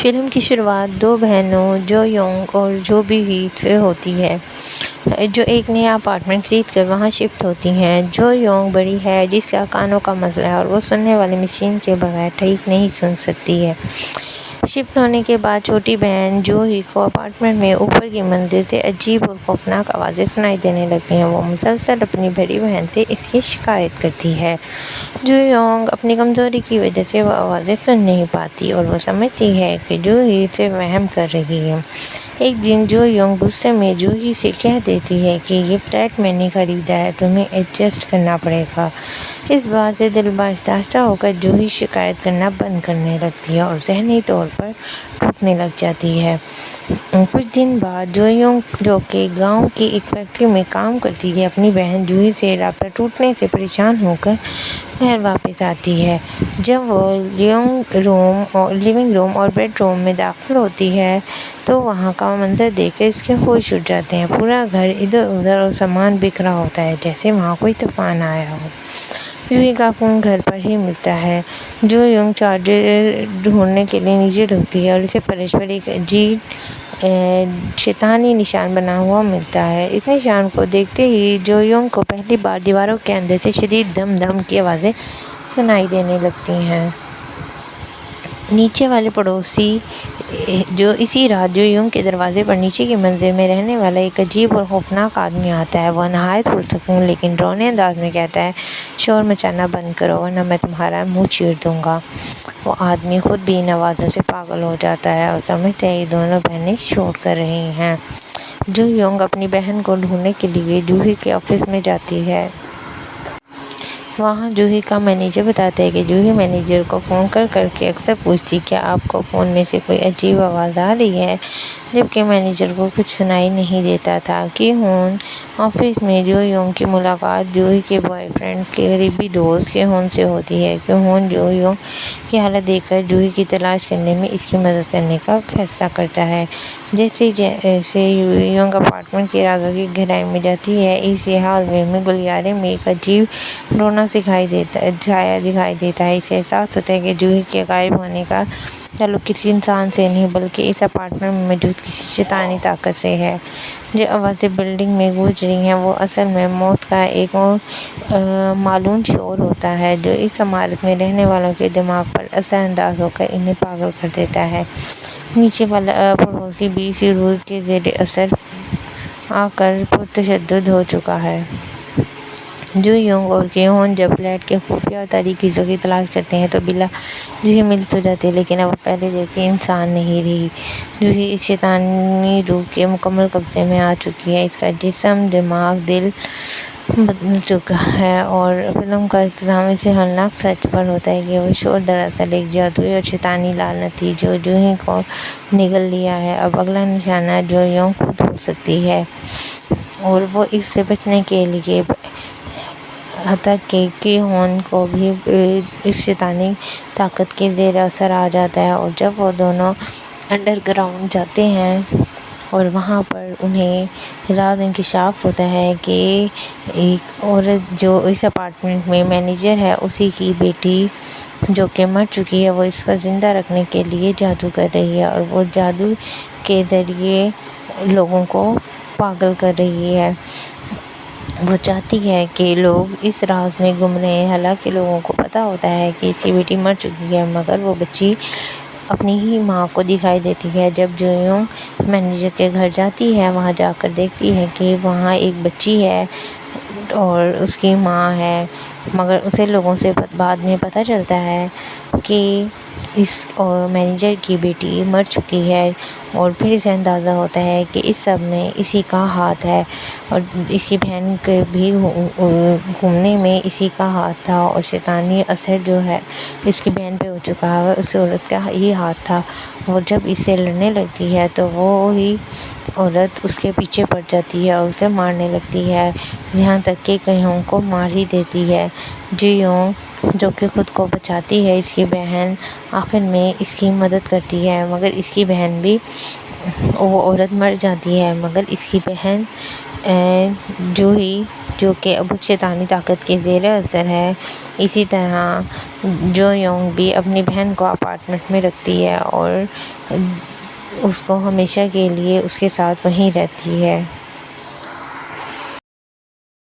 Film کی شروعات دو بہنوں جو یونگ اور جو بھی ہی سے ہوتی ہے، جو ایک نیا اپارٹمنٹ خرید کر وہاں شفٹ ہوتی ہیں۔ جو یونگ بڑی ہے، جس کا کانوں کا مسئلہ ہے اور وہ سننے والی مشین کے بغیر ٹھیک نہیں سن سکتی ہے۔ شفٹ ہونے کے بعد چھوٹی بہن جو ہی کو اپارٹمنٹ میں اوپر کی منزل سے عجیب اور خوفناک آوازیں سنائی دینے لگتی ہیں۔ وہ مسلسل اپنی بڑی بہن سے اس کی شکایت کرتی ہے۔ جو یونگ اپنی کمزوری کی وجہ سے وہ آوازیں سن نہیں پاتی اور وہ سمجھتی ہے کہ جو ہی سے وہم کر رہی ہے۔ ایک دن جو یونگ غصے میں جو ہی سے کہہ دیتی ہے کہ یہ فلیٹ میں نے خریدا ہے، تمہیں ایڈجسٹ کرنا پڑے گا۔ اس بات سے دل برداشتہ ہو کر جو ہی شکایت کرنا بند کرنے لگتی ہے اور ذہنی طور پر ٹوٹنے لگ جاتی ہے۔ کچھ دن بعد جو یونگ، جو کہ گاؤں کی ایک فیکٹری میں کام کرتی ہے، اپنی بہن جوہی سے رابطہ ٹوٹنے سے پریشان ہو کر گھر واپس آتی ہے۔ جب وہ لیونگ روم اور بیڈ روم میں داخل ہوتی ہے تو وہاں کا منظر دیکھ کر اس کے ہوش اڑ جاتے ہیں۔ پورا گھر ادھر ادھر اور سامان بکھرا ہوتا ہے، جیسے وہاں کوئی طوفان آیا ہو۔ جوہی کا فون گھر پر ہی ملتا ہے۔ جو یونگ چارجر ڈھونڈنے کے لیے نیچے جھکتی ہے اور اسے فرش پر ایک عجیب شیطانی نشان بنا ہوا ملتا ہے۔ اس نشان کو دیکھتے ہی جو یونگ کو پہلی بار دیواروں کے اندر سے شدید دم دم کی آوازیں سنائی دینے لگتی ہیں۔ نیچے والے پڑوسی جو اسی رات جو یونگ کے دروازے پر نیچے کی منزل میں رہنے والا ایک عجیب اور خوفناک آدمی آتا ہے۔ وہ نہایت پرسکون لیکن رونے انداز میں کہتا ہے، شور مچانا بند کرو ورنہ میں تمہارا منہ چیر دوں گا۔ وہ آدمی خود بھی ان آوازوں سے پاگل ہو جاتا ہے اور سمجھتا ہے یہ دونوں بہنیں شور کر رہی ہیں۔ جو یونگ اپنی بہن کو ڈھونڈنے کے لیے جوہی کے آفس میں جاتی ہے۔ وہاں جوہی کا مینیجر بتاتا ہے کہ جوہی مینیجر کو فون کر کر کے اکثر پوچھتی، کیا آپ کو فون میں سے کوئی عجیب آواز آ رہی ہے؟ جبکہ مینیجر کو کچھ سنائی نہیں دیتا تھا۔ کی ہون آفس میں جو یونگ کی ملاقات جوہی کے بوائے فرینڈ کے قریبی دوست کی ہون سے ہوتی ہے۔ کی ہون جو یونگ کی حالت دیکھ کر جوہی کی تلاش کرنے میں اس کی مدد کرنے کا فیصلہ کرتا ہے۔ جیسے جیسے یونگ اپارٹمنٹ کی راز کی گہرائی میں جاتی ہے، اسے ہال وے میں گلیارے میں ایک عجیب رونا دکھائی دیتا ہے۔ اسے احساس ہوتا ہے کہ جوہی کے غائب ہونے کا تعلق کسی انسان سے نہیں بلکہ اس اپارٹمنٹ میں موجود کسی شیطانی طاقت سے ہے۔ جو آوازیں بلڈنگ میں گونج رہی ہیں وہ اصل میں موت کا ایک مالون شور ہوتا ہے جو اس عمارت میں رہنے والوں کے دماغ پر اثر انداز ہو کر انہیں پاگل کر دیتا ہے۔ نیچے والا پڑوسی بھی اسی روح کے زیر اثر آ کر پرتشدد ہو چکا ہے۔ جو یونگ اور کی ہون جب فلیٹ کے خفیہ اور تاریک حصوں کی تلاش کرتے ہیں تو بلا جوہی مل تو جاتی ہے، لیکن اب وہ پہلے جیسی انسان نہیں رہی۔ جوہی اس شیطانی روح کے مکمل قبضے میں آ چکی ہے۔ اس کا جسم، دماغ، دل بدل چکا ہے اور فلم کا اختتام اسی ہولناک سچ پر ہوتا ہے کہ وہ شور دراصل ایک جادوئی اور شیطانی لعنت تھی جو جوہی کو نگل لیا ہے۔ اب اگلا نشانہ جو یونگ خود ہو سکتی ہے اور وہ اس سے بچنے کے لیے حتیٰ کہ کی ہون کو بھی اس شیطانی طاقت کے زیر اثر آ جاتا ہے۔ اور جب وہ دونوں انڈر گراؤنڈ جاتے ہیں اور وہاں پر انہیں راز انکشاف ہوتا ہے کہ ایک عورت جو اس اپارٹمنٹ میں مینیجر ہے، اسی کی بیٹی جو کہ مر چکی ہے، وہ اس کا زندہ رکھنے کے لیے جادو کر رہی ہے اور وہ جادو کے ذریعے لوگوں کو پاگل کر رہی ہے۔ وہ چاہتی ہے کہ لوگ اس راز میں گم رہیں۔ حالانکہ لوگوں کو پتہ ہوتا ہے کہ اس کی بیٹی مر چکی ہے، مگر وہ بچی اپنی ہی ماں کو دکھائی دیتی ہے۔ جب جو یونگ مینیجر کے گھر جاتی ہے، وہاں جا کر دیکھتی ہے کہ وہاں ایک بچی ہے اور اس کی ماں ہے، مگر اسے لوگوں سے بعد میں پتہ چلتا ہے کہ اس مینیجر کی بیٹی مر چکی ہے اور پھر اسے اندازہ ہوتا ہے کہ اس سب میں اسی کا ہاتھ ہے اور اس کی بہن کے بھی گھومنے میں اسی کا ہاتھ تھا اور شیطانی اثر جو ہے اس کی بہن پہ ہو چکا ہے اس عورت کا ہی ہاتھ تھا۔ وہ جب اس سے لڑنے لگتی ہے تو وہی عورت اس کے پیچھے پڑ جاتی ہے اور اسے مارنے لگتی ہے، یہاں تک کہ یونگ کو مار ہی دیتی ہے۔ جو یونگ جو کہ خود کو بچاتی ہے، اس کی بہن آخر میں اس کی مدد کرتی ہے، مگر اس کی بہن بھی، وہ عورت مر جاتی ہے مگر اس کی بہن جوہی جو کہ اب شیطانی طاقت کے زیر اثر ہے۔ اسی طرح جو یونگ بھی اپنی بہن کو اپارٹمنٹ میں رکھتی ہے اور اس کو ہمیشہ کے لیے اس کے ساتھ وہیں رہتی ہے۔